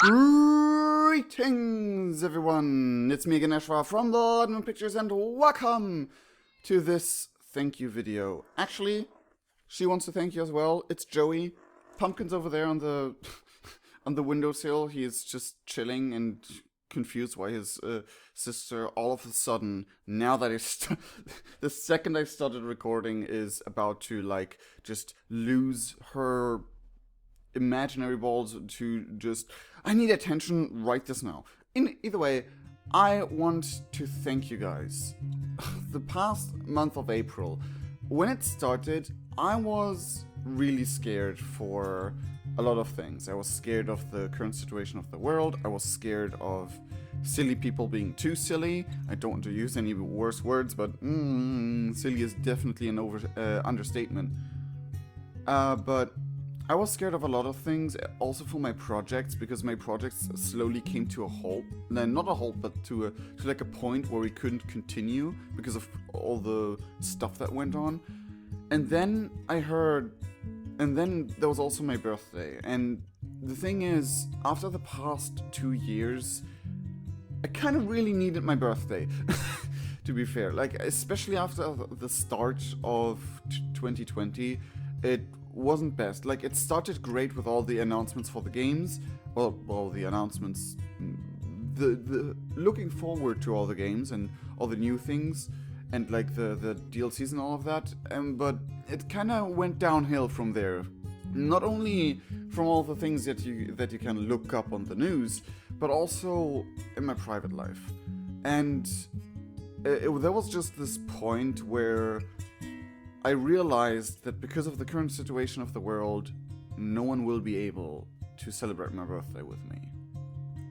Greetings, everyone! It's me again, Ashwa from the Lemon Pictures, and welcome to this thank you video. Actually, she wants to thank you as well. It's Joey. Pumpkin's over there on the on the windowsill. He is just chilling and confused why his sister all of a sudden, now that the second I started recording, is about to like just lose her imaginary balls to just, I need attention right this now. Either way, I want to thank you guys. The past month of April, when it started, I was really scared for a lot of things. I was scared of the current situation of the world. I was scared of silly people being too silly. I don't want to use any worse words, but silly is definitely an understatement. But I was scared of a lot of things, also for my projects, because my projects slowly came to a halt. No, not a halt, but to like a point where we couldn't continue because of all the stuff that went on. And then there was also my birthday. And the thing is, after the past 2 years, I kind of really needed my birthday, to be fair. Like, especially after the start of 2020, it wasn't best. Like, it started great with all the announcements for the games. Well, the announcements, the looking forward to all the games and all the new things, and like the DLCs and all of that. But it kind of went downhill from there. Not only from all the things that you can look up on the news, but also in my private life. And there was just this point where I realized that because of the current situation of the world, no one will be able to celebrate my birthday with me.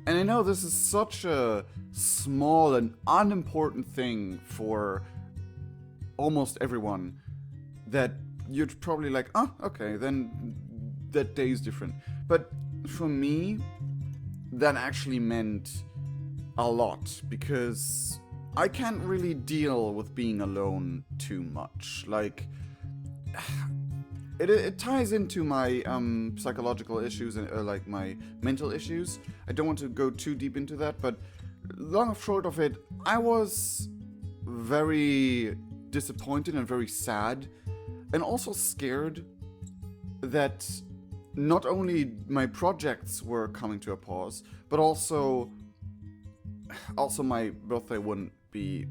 And I know this is such a small and unimportant thing for almost everyone that you're probably like, oh, okay, then that day is different. But for me, that actually meant a lot, because I can't really deal with being alone too much. Like, it ties into my psychological issues and like my mental issues. I don't want to go too deep into that, but long and short of it, I was very disappointed and very sad, and also scared that not only my projects were coming to a pause, but also my birthday wouldn't be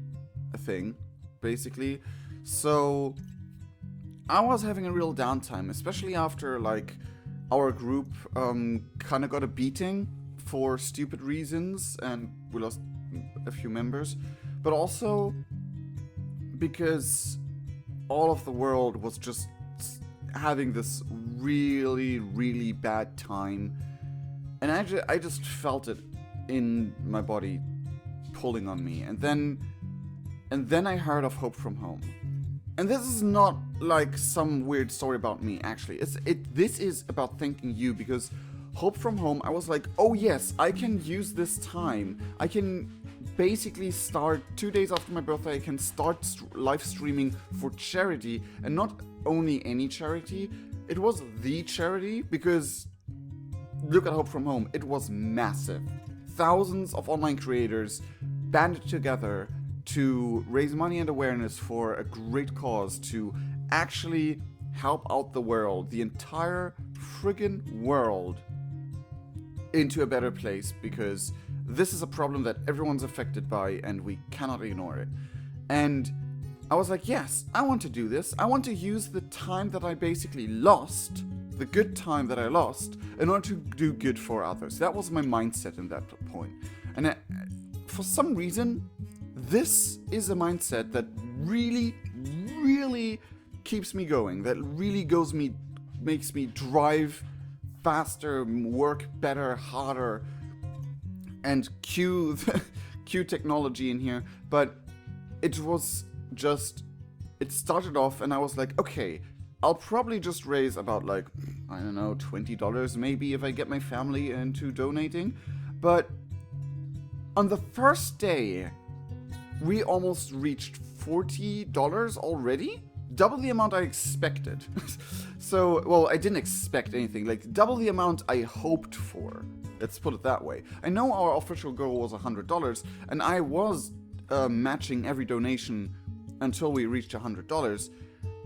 a thing, basically. So I was having a real downtime, especially after like our group kind of got a beating for stupid reasons and we lost a few members, but also because all of the world was just having this really, really bad time, and I just felt it in my body pulling on me. And then I heard of Hope from Home. And this is not like some weird story about me, actually. This is about thanking you, because Hope from Home, I was like, oh yes, I can use this time. I can basically start 2 days after my birthday. I can start live streaming for charity, and not only any charity. It was the charity, because look at Hope from Home. It was massive. Thousands of online creators banded together to raise money and awareness for a great cause, to actually help out the world, the entire friggin' world, into a better place, because this is a problem that everyone's affected by and we cannot ignore it. And I was like, yes, I want to do this. I want to use the time that I basically lost, the good time that I lost, in order to do good for others. That was my mindset in that point. And for some reason, this is a mindset that really, really keeps me going, that really makes me drive faster, work better, harder, and cue technology in here. But it started off and I was like, okay, I'll probably just raise about like, I don't know, $20 maybe if I get my family into donating. But on the first day, we almost reached $40 already? Double the amount I expected. So, well, I didn't expect anything. Like, double the amount I hoped for. Let's put it that way. I know our official goal was $100, and I was matching every donation until we reached $100.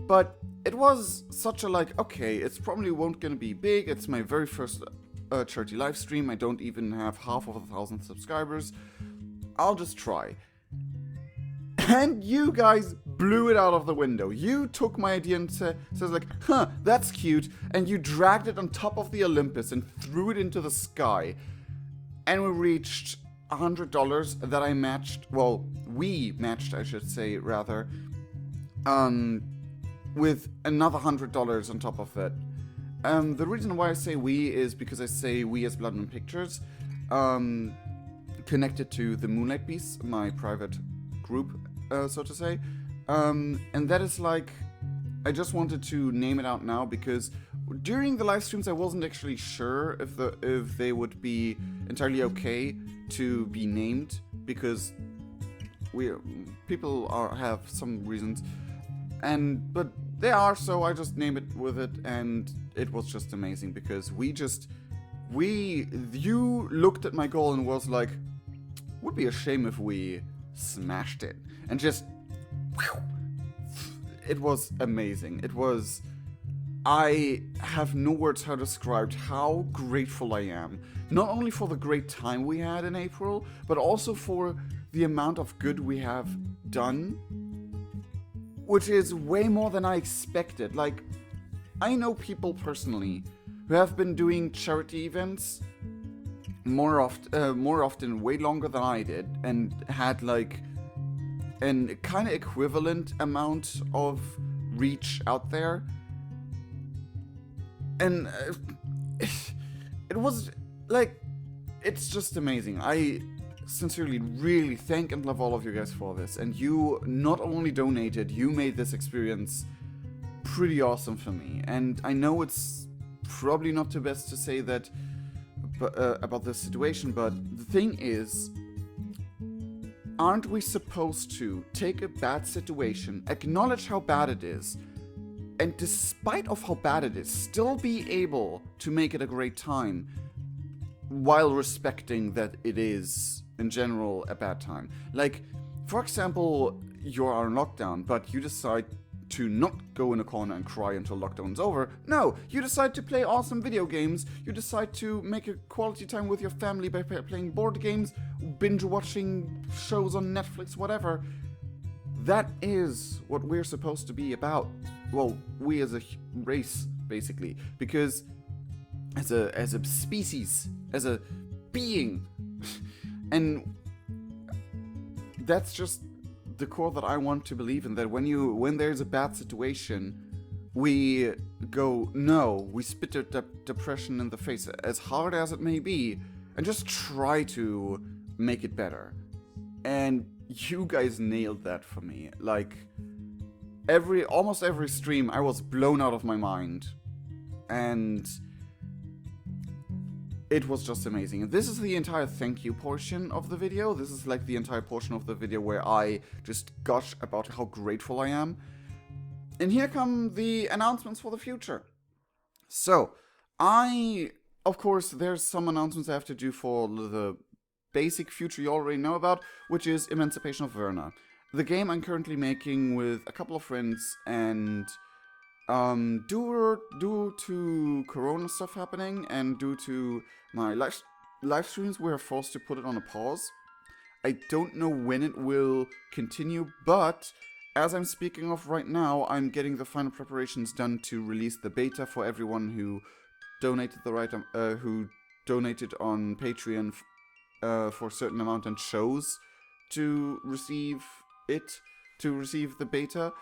But it was such a like, okay, it's probably won't gonna be big. It's my very first charity live stream. I don't even have half of 1,000 subscribers. I'll just try. And you guys blew it out of the window. You took my idea and says like, huh, that's cute. And you dragged it on top of the Olympus and threw it into the sky. And we reached $100 that I matched. Well, we matched, I should say, rather. With another $100 on top of it. The reason why I say we is because I say we as Blood Moon Pictures, connected to the Moonlight Beasts, my private group, so to say. And that is like, I just wanted to name it out now because during the live streams I wasn't actually sure if they would be entirely okay to be named, because people have some reasons, but they are, so I just name it with it, and it was just amazing because you looked at my goal and was like, would be a shame if we smashed it, and just whew, it was amazing. I have no words how to describe how grateful I am, not only for the great time we had in April, but also for the amount of good we have done, which is way more than I expected. Like, I know people personally who have been doing charity events more often, way longer than I did, and had like an kind of equivalent amount of reach out there. And it was like, it's just amazing. I sincerely really thank and love all of you guys for this. And you not only donated, you made this experience pretty awesome for me. And I know it's probably not the best to say that about this situation, but the thing is, aren't we supposed to take a bad situation, acknowledge how bad it is, and despite of how bad it is, still be able to make it a great time while respecting that it is, in general, a bad time? Like, for example, you are on lockdown, but you decide to not go in a corner and cry until lockdown's over. No, you decide to play awesome video games. You decide to make a quality time with your family by playing board games, binge watching shows on Netflix, whatever. That is what we're supposed to be about. Well, we as a race, basically, because as a species, as a being, and that's just the core that I want to believe in, that when there's a bad situation, we go, no, we spit depression in the face, as hard as it may be, and just try to make it better. And you guys nailed that for me. Like, almost every stream, I was blown out of my mind. And it was just amazing. And this is the entire thank you portion of the video. This is like the entire portion of the video where I just gush about how grateful I am. And here come the announcements for the future. So, of course, there's some announcements I have to do for the basic future you already know about, which is Emancipation of Verna. The game I'm currently making with a couple of friends, and due to Corona stuff happening and due to my live streams, we're forced to put it on a pause. I don't know when it will continue, but as I'm speaking of right now, I'm getting the final preparations done to release the beta for everyone who donated who donated on Patreon for a certain amount and chose to receive the beta.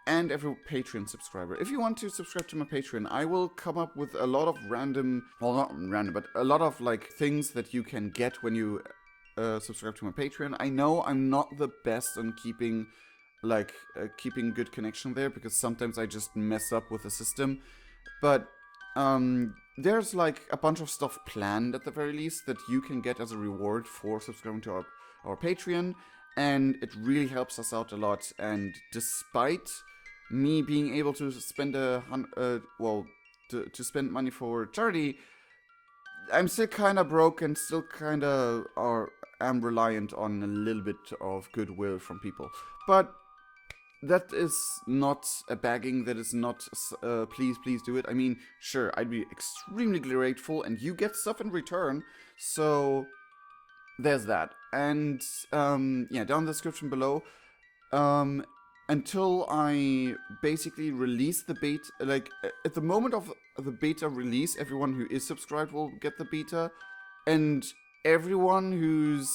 And every Patreon subscriber. If you want to subscribe to my Patreon, I will come up with a lot of not random, but a lot of like things that you can get when you subscribe to my Patreon. I know I'm not the best on keeping good connection there, because sometimes I just mess up with the system. But there's like a bunch of stuff planned at the very least that you can get as a reward for subscribing to our Patreon. And it really helps us out a lot. And despite me being able to spend to spend money for charity, I'm still kind of broke and still kind of am reliant on a little bit of goodwill from people. But that is not a begging. That is not please do it. I mean, sure, I'd be extremely grateful, and you get stuff in return. So there's that. And yeah, down in the description below. Um, until I basically release the beta, like at the moment of the beta release, everyone who is subscribed will get the beta, and everyone who's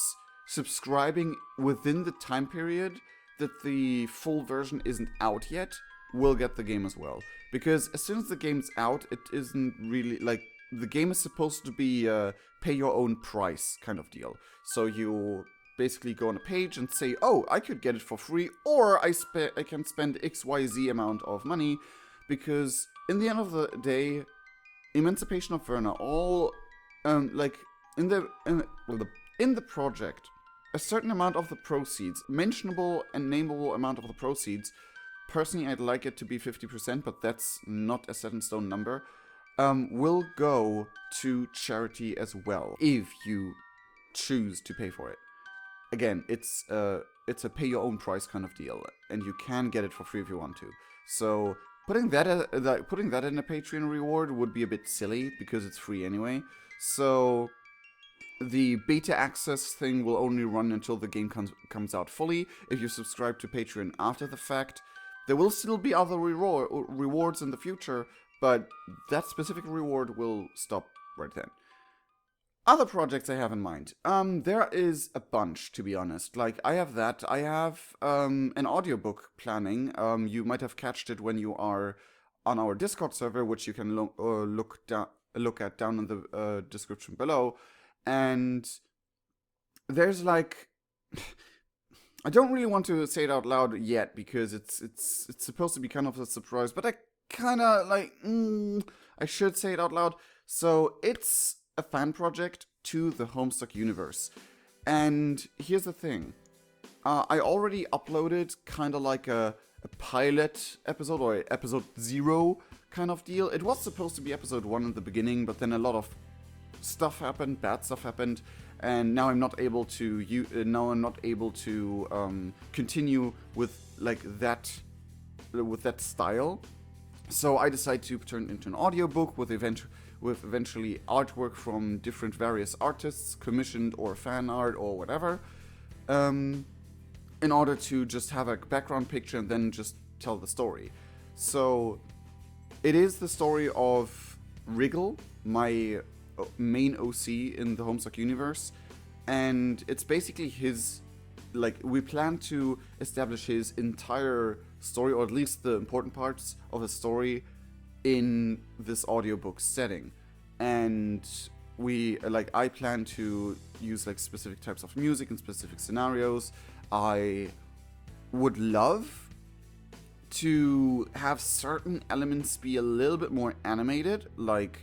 subscribing within the time period that the full version isn't out yet will get the game as well. Because as soon as the game's out, it isn't really like the game is supposed to be pay your own price kind of deal. So you basically go on a page and say, oh, I could get it for free, or I can spend XYZ amount of money, because in the end of the day, Emancipation of Verna, all like in the project, a certain amount of the proceeds, mentionable and nameable amount of the proceeds, personally I'd like it to be 50%, but that's not a set in stone number, will go to charity as well, if you choose to pay for it. Again, it's a pay your own price kind of deal, and you can get it for free if you want to. So putting that in a Patreon reward would be a bit silly because it's free anyway. So the beta access thing will only run until the game comes out fully. If you subscribe to Patreon after the fact, there will still be other rewards in the future, but that specific reward will stop right then. Other projects I have in mind. There is a bunch, to be honest. Like, I have that. I have an audiobook planning. You might have catched it when you are on our Discord server, which you can look at down in the description below. And there's like, I don't really want to say it out loud yet because it's supposed to be kind of a surprise, but I kind of like I should say it out loud. So it's a fan project to the Homestuck universe. And here's the thing. I already uploaded kind of like a pilot episode or episode 0 kind of deal. It was supposed to be episode 1 in the beginning, but then a lot of stuff happened, bad stuff happened, and now I'm not able to continue with like that style. So I decided to turn it into an audiobook with eventually artwork from different various artists, commissioned or fan art or whatever, in order to just have a background picture and then just tell the story. So it is the story of Wriggle, my main OC in the Homestuck universe, and it's basically his, like, we plan to establish his entire story, or at least the important parts of the story, in this audiobook setting. And I plan to use like specific types of music and specific scenarios. I would love to have certain elements be a little bit more animated, like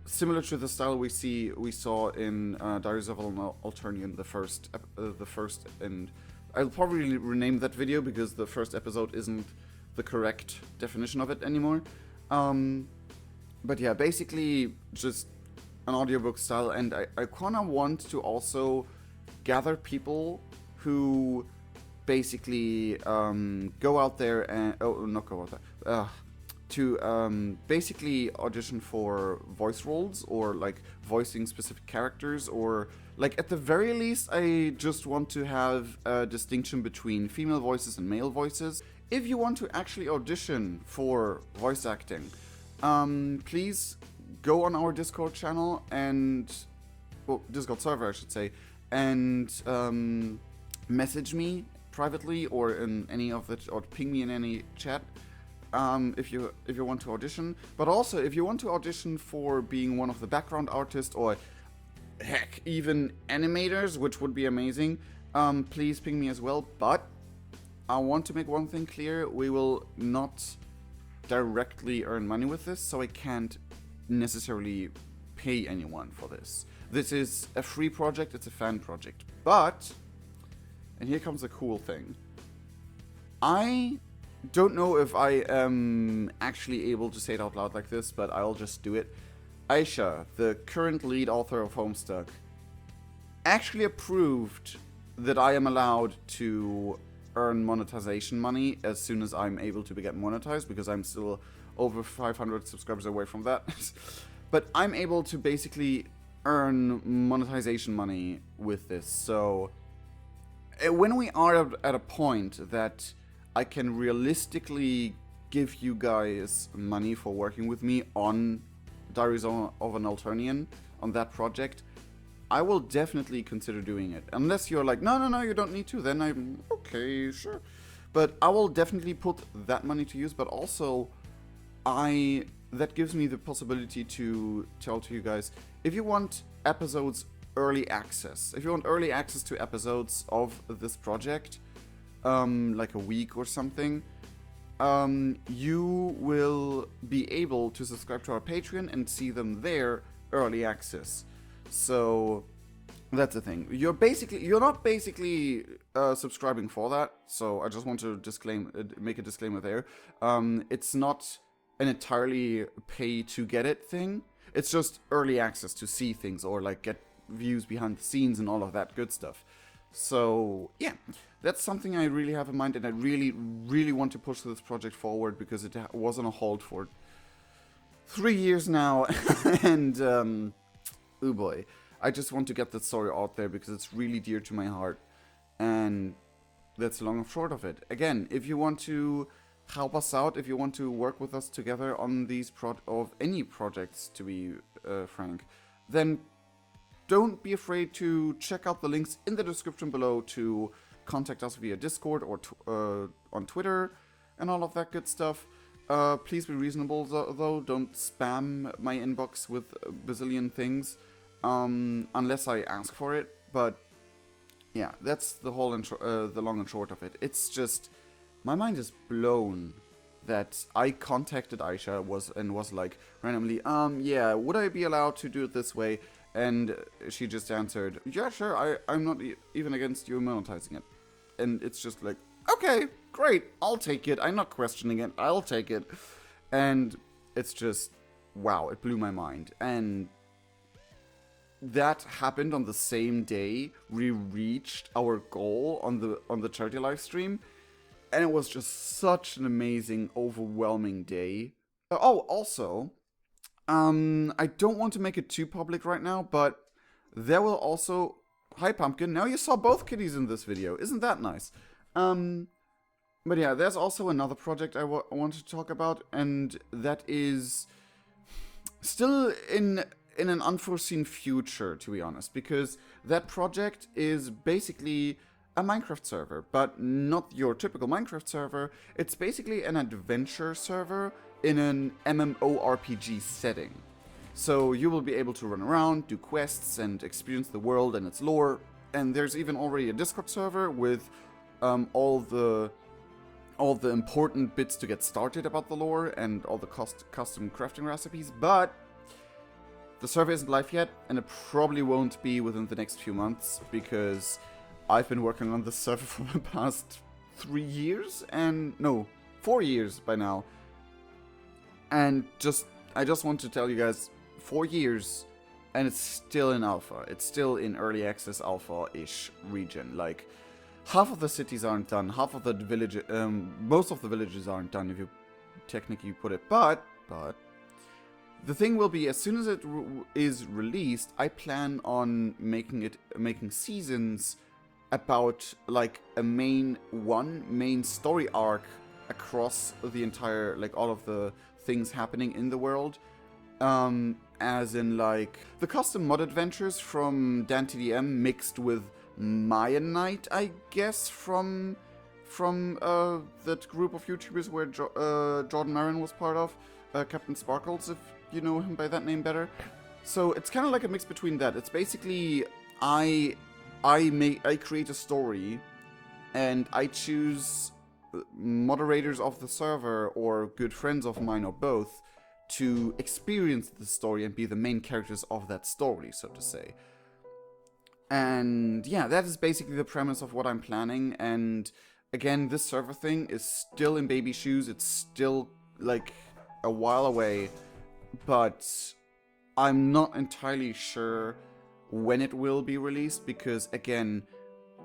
similar to the style we saw in Diaries of an Alternian, the first, and I'll probably rename that video because the first episode isn't the correct definition of it anymore. But yeah, basically just an audiobook style, and I kind of want to also gather people who basically go out there and basically audition for voice roles, or like voicing specific characters, or like at the very least I just want to have a distinction between female voices and male voices. If you want to actually audition for voice acting, please go on our Discord channel Discord server I should say, and message me privately or in any of the, or ping me in any chat, if you want to audition. But also, if you want to audition for being one of the background artists, or heck, even animators, which would be amazing, please ping me as well. But I want to make one thing clear: we will not directly earn money with this, so I can't necessarily pay anyone for this. This is a free project, it's a fan project. But, and here comes the cool thing, I don't know if I am actually able to say it out loud like this, but I'll just do it. Aisha, the current lead author of Homestuck, actually approved that I am allowed to earn monetization money as soon as I'm able to get monetized, because I'm still over 500 subscribers away from that. But I'm able to basically earn monetization money with this. So when we are at a point that I can realistically give you guys money for working with me on Diaries of an Alternian, on that project, I will definitely consider doing it. Unless you're like, no, you don't need to, then I'm okay, sure. But I will definitely put that money to use, but also that gives me the possibility to tell to you guys, if you want episodes early access, if you want early access to episodes of this project, like a week or something, you will be able to subscribe to our Patreon and see them there, early access. So that's the thing. You're not basically subscribing for that. So I just want to make a disclaimer there. It's not an entirely pay to get it thing. It's just early access to see things, or like get views behind the scenes and all of that good stuff. So yeah, that's something I really have in mind, and I really want to push this project forward, because it was on a hold for 3 years now. And oh boy, I just want to get that story out there because it's really dear to my heart. And that's long and short of it. Again, if you want to help us out, if you want to work with us together on these any projects, to be frank, then don't be afraid to check out the links in the description below to contact us via Discord or on Twitter and all of that good stuff. Please be reasonable though. Don't spam my inbox with a bazillion things unless I ask for it. But yeah, that's the whole the long and short of it. It's just, my mind is blown that I contacted Aisha was like randomly, yeah, would I be allowed to do it this way? And she just answered, yeah, sure, I'm not even against you monetizing it. And it's just like, okay, great, I'll take it. I'm not questioning it, I'll take it. And it's just, wow, it blew my mind. And that happened on the same day we reached our goal on the charity live stream. And it was just such an amazing, overwhelming day. Oh, also, I don't want to make it too public right now, but there will also... Hi, Pumpkin. Now you saw both kitties in this video. Isn't that nice? But yeah, there's also another project I want to talk about, and that is still in an unforeseen future, to be honest, because that project is basically a Minecraft server, but not your typical Minecraft server. It's basically an adventure server in an MMORPG setting. So you will be able to run around, do quests, and experience the world and its lore. And there's even already a Discord server with all the important bits to get started about the lore and all the custom crafting recipes. But the server isn't live yet, and it probably won't be within the next few months, because I've been working on this server for the past 3 years, and no, 4 years by now. And I just want to tell you guys, 4 years, and it's still in alpha. It's still in early access alpha-ish region. Like, half of the cities aren't done, half of the village, most of the villages aren't done, if you technically put it. But the thing will be, as soon as it is released, I plan on making seasons about like a main story arc across the entire, like, all of the things happening in the world, as in like the custom mod adventures from DanTDM mixed with Mayan Knight, I guess, from that group of YouTubers where Jordan Marin was part of, Captain Sparkles, if you know him by that name better. So it's kind of like a mix between that. It's basically I create a story, and I choose moderators of the server or good friends of mine, or both, to experience the story and be the main characters of that story, so to say. And yeah, that is basically the premise of what I'm planning. And again, this server thing is still in baby shoes. It's still like a while away, but I'm not entirely sure when it will be released because, again,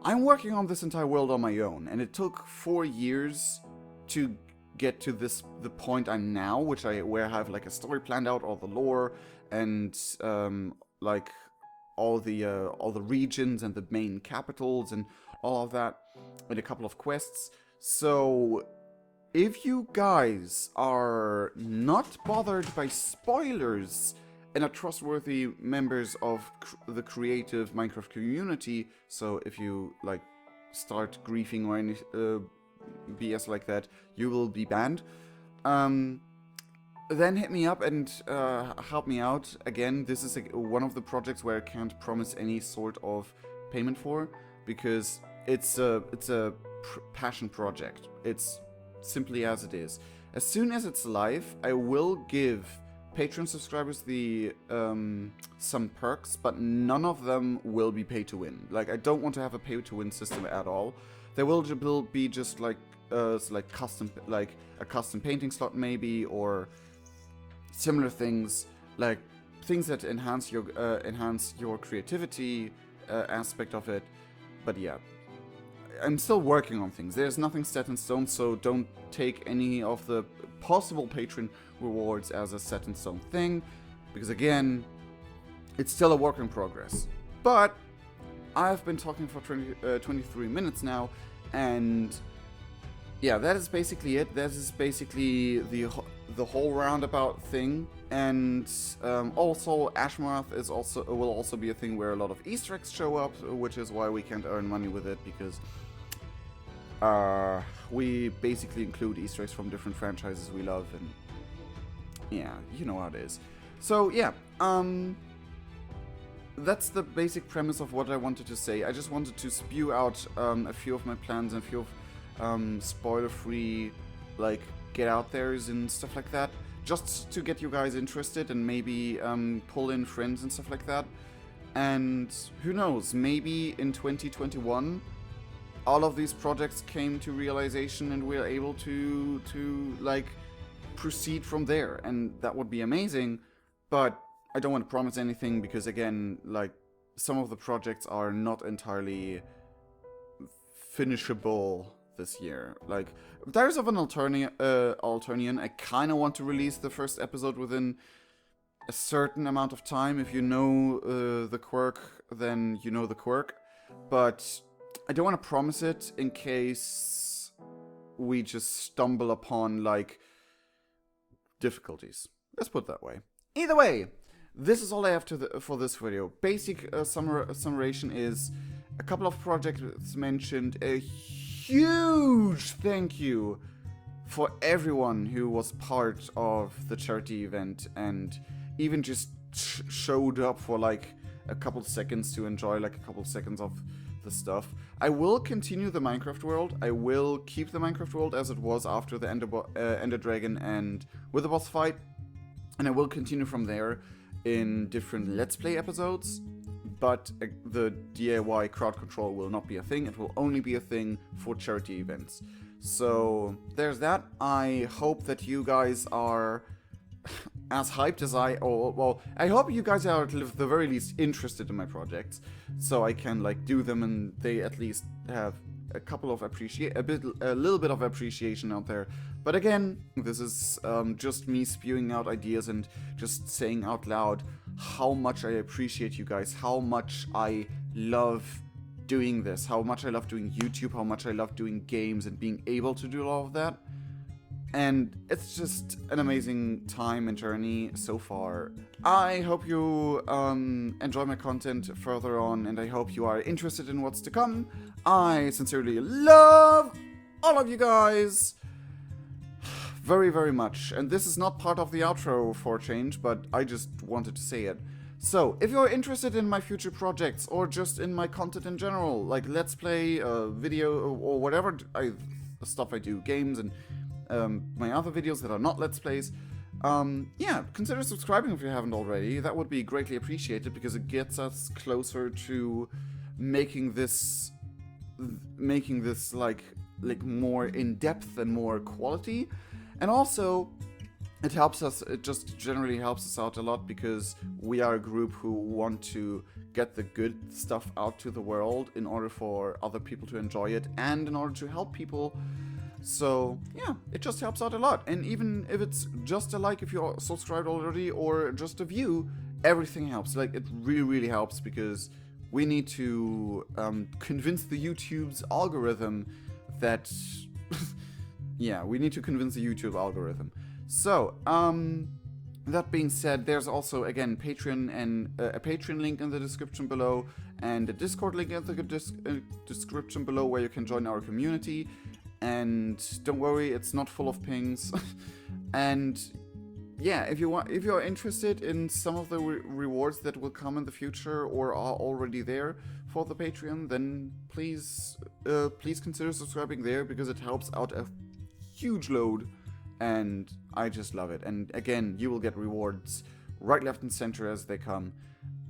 I'm working on this entire world on my own, and it took 4 years to get to the point I'm now, where I have like a story planned out, all the lore, and like all the regions and the main capitals and all of that, and a couple of quests. So if you guys are not bothered by spoilers and are trustworthy members of the creative Minecraft community, so if you like start griefing or any BS like that, you will be banned. Then hit me up and help me out. Again, this is one of the projects where I can't promise any sort of payment for, because it's a passion project. It's simply as it is. As soon as it's live, I will give Patreon subscribers some perks, but none of them will be pay to win. Like, I don't want to have a pay to win system at all. There will be just like a custom painting slot maybe, or similar things, like things that enhance your creativity aspect of it. But yeah, I'm still working on things. There's nothing set in stone, so don't take any of the possible patron rewards as a set in stone thing, because again, it's still a work in progress. But I've been talking for 23 minutes now, and yeah, that is basically it. That is basically the whole roundabout thing. And also Ashmarath will also be a thing where a lot of Easter eggs show up, which is why we can't earn money with it, because we basically include Easter eggs from different franchises we love, and yeah, you know how it is. So yeah, that's the basic premise of what I wanted to say. I just wanted to spew out a few of my plans and a few of spoiler-free, like, get out there's and stuff like that, just to get you guys interested and maybe pull in friends and stuff like that. And who knows, maybe in 2021 all of these projects came to realization and we're able to like proceed from there, and that would be amazing. But I don't want to promise anything, because again, like, some of the projects are not entirely finishable this year. Like, Diaries of an Alternian, I kind of want to release the first episode within a certain amount of time. If you know the quirk, then you know the quirk. But I don't want to promise it in case we just stumble upon, like, difficulties. Let's put it that way. Either way, this is all I have for this video. Basic summation is a couple of projects mentioned, a huge thank you for everyone who was part of the charity event and even just showed up for like a couple seconds to enjoy like a couple seconds of the stuff. I will continue the Minecraft world. I will keep the Minecraft world as it was after the Ender Dragon and with the boss fight, and I will continue from there in different Let's Play episodes. But the DIY crowd control will not be a thing. It will only be a thing for charity events. So there's that. I hope that you guys are as hyped as I, or well, I hope you guys are at the very least interested in my projects, so I can like do them and they at least have a couple of a little bit of appreciation out there. But again, this is just me spewing out ideas and just saying out loud how much I appreciate you guys, how much I love doing this, how much I love doing YouTube, how much I love doing games and being able to do all of that. And it's just an amazing time and journey so far. I hope you enjoy my content further on, and I hope you are interested in what's to come. I sincerely love all of you guys very, very much. And this is not part of the outro for a change, but I just wanted to say it. So, if you're interested in my future projects, or just in my content in general, like Let's Play, video, or whatever stuff I do, games, and my other videos that are not Let's Plays, yeah, consider subscribing if you haven't already. That would be greatly appreciated, because it gets us closer to making this like more in depth and more quality. And also, it helps us, it just generally helps us out a lot because we are a group who want to get the good stuff out to the world in order for other people to enjoy it and in order to help people. So yeah, it just helps out a lot. And even if it's just a like if you're subscribed already or just a view, everything helps. Like, it really helps because we need to convince the YouTube's algorithm that yeah, we need to convince the YouTube algorithm. So, that being said, there's also, again, Patreon and a Patreon link in the description below, and a Discord link in the description below where you can join our community. And don't worry, it's not full of pings. And yeah, if you're interested in some of the rewards that will come in the future or are already there for the Patreon, then please consider subscribing there because it helps out a huge load. And I just love it. And again, you will get rewards right, left, and center as they come.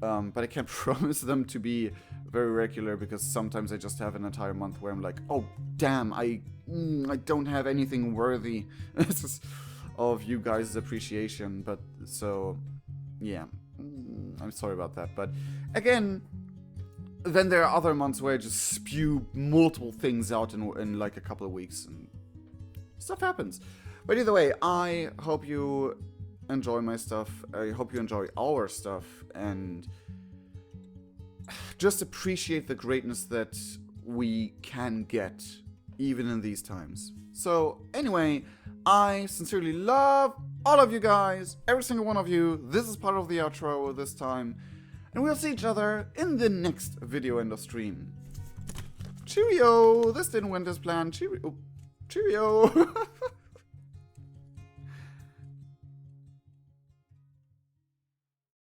But I can't promise them to be very regular because sometimes I just have an entire month where I'm like, oh, damn, I don't have anything worthy of you guys' appreciation. But so, yeah, I'm sorry about that. But again, then there are other months where I just spew multiple things out in like a couple of weeks and stuff happens. But either way, I hope you enjoy my stuff. I hope you enjoy our stuff and just appreciate the greatness that we can get even in these times. So anyway, I sincerely love all of you guys, every single one of you. This is part of the outro this time. And we'll see each other in the next video and stream. Cheerio! This didn't went as planned. Cheerio!